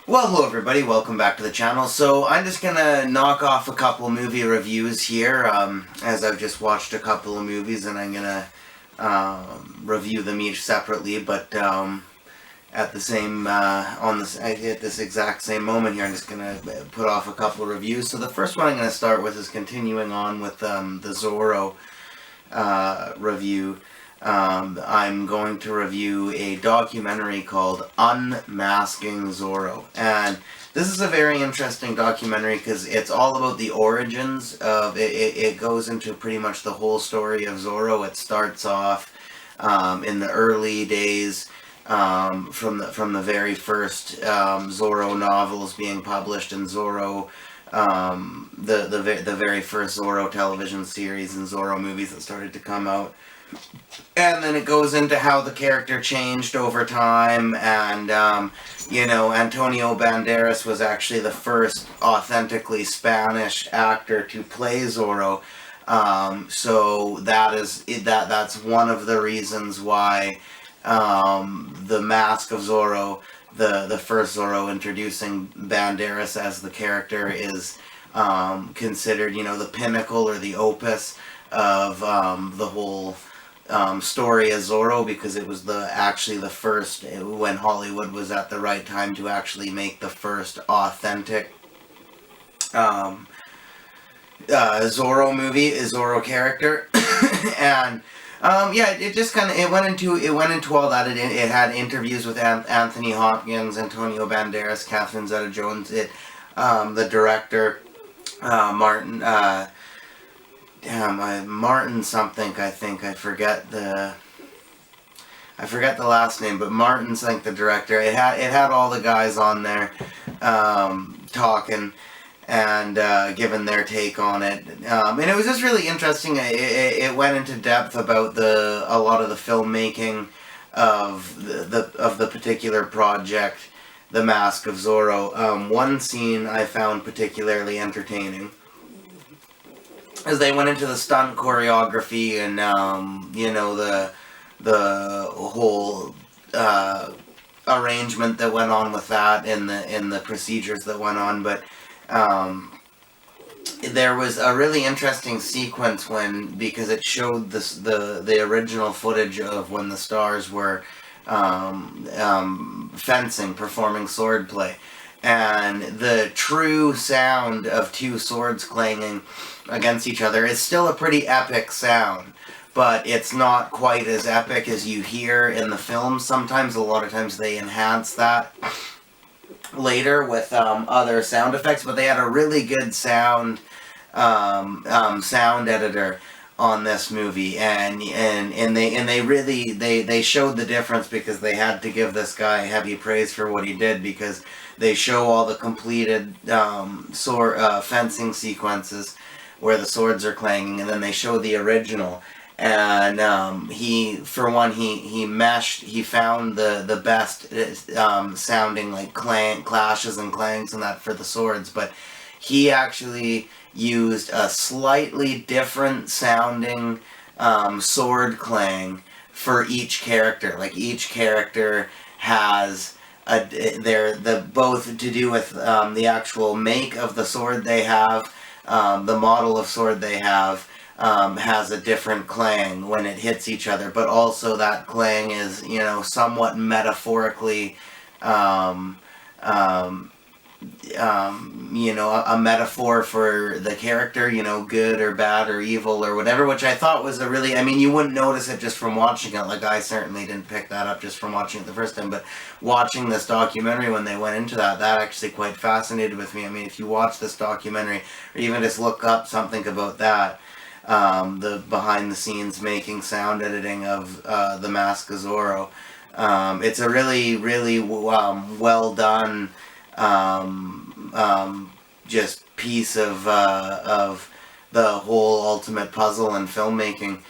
Well, hello everybody, welcome back to the channel. So I'm just gonna knock off a couple movie reviews here, as I've just watched a couple of movies, and I'm gonna review them each separately, but at the same, at this exact same moment here, I'm just gonna put off a couple of reviews. So the first one I'm gonna start with is continuing on with the Zorro review. I'm going to review a documentary called Unmasking Zorro. And this is a very interesting documentary because it's all about the origins of it. It goes into pretty much the whole story of Zorro. It starts off in the early days, from the very first Zorro novels being published, and Zorro, the very first Zorro television series and Zorro movies that started to come out. And then it goes into how the character changed over time, and Antonio Banderas was actually the first authentically Spanish actor to play Zorro. So that's one of the reasons why the Mask of Zorro, the first Zorro introducing Banderas as the character, is considered, the pinnacle or the opus of the whole story as Zorro, because it was actually the first, when Hollywood was at the right time to actually make the first authentic Zorro movie, Zorro character. And it just kind of went into all that. It had interviews with Anthony Hopkins, Antonio Banderas, Catherine Zeta-Jones, the director, Martin Martin something, I think. I forget the last name, but Martin's, I think, the director. It had all the guys on there talking and giving their take on it, and it was just really interesting. It went into depth about a lot of the filmmaking of the particular project, The Mask of Zorro. One scene I found particularly entertaining, as they went into the stunt choreography and the whole arrangement that went on with that, and the procedures that went on. But there was a really interesting sequence because it showed the original footage of when the stars were fencing, performing sword play. And the true sound of two swords clanging against each other is still a pretty epic sound, but it's not quite as epic as you hear in the film. Sometimes, a lot of times, they enhance that later with other sound effects, but they had a really good sound editor on this movie, and they really showed the difference, because they had to give this guy heavy praise for what he did, because they show all the completed fencing sequences where the swords are clanging, and then they show the original. And he found the best sounding, like, clashes and clangs and that for the swords, but he actually used a slightly different sounding sword clang for each character. Like, each character has both to do with the actual make of the sword they have, the model of sword they have, has a different clang when it hits each other, but also that clang is, somewhat metaphorically, a metaphor for the character, good or bad or evil or whatever, which I thought was you wouldn't notice it just from watching it. Like, I certainly didn't pick that up just from watching it the first time, but watching this documentary, when they went into that actually quite fascinated with me. If you watch this documentary, or even just look up something about that, the behind the scenes making sound editing of The Mask of Zorro, it's a really, really well done just piece of the whole ultimate puzzle and filmmaking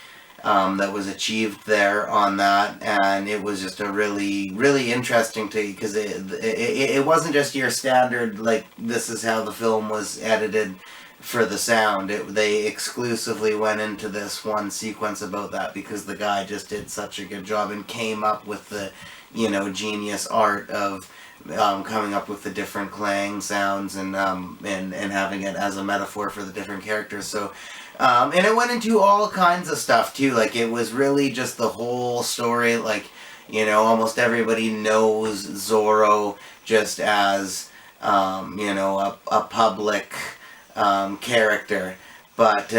that was achieved there on that. And it was just a really, really interesting because it wasn't just your standard, like, this is how the film was edited for the sound. They exclusively went into this one sequence about that, because the guy just did such a good job and came up with the genius art of coming up with the different clang sounds and having it as a metaphor for the different characters. So, and it went into all kinds of stuff too. Like it was really just the whole story. Like, you know, almost everybody knows Zorro just as you know, a public character, but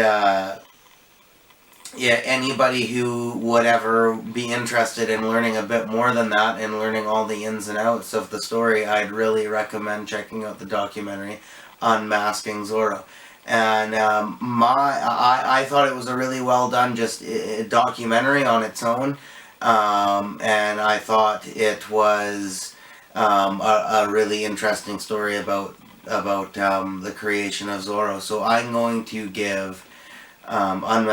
yeah, anybody who would ever be interested in learning a bit more than that and learning all the ins and outs of the story, I'd really recommend checking out the documentary Unmasking Zorro. And I thought it was a really well done just documentary on its own, and I thought it was a really interesting story about the creation of Zorro. So I'm going to give Unmasking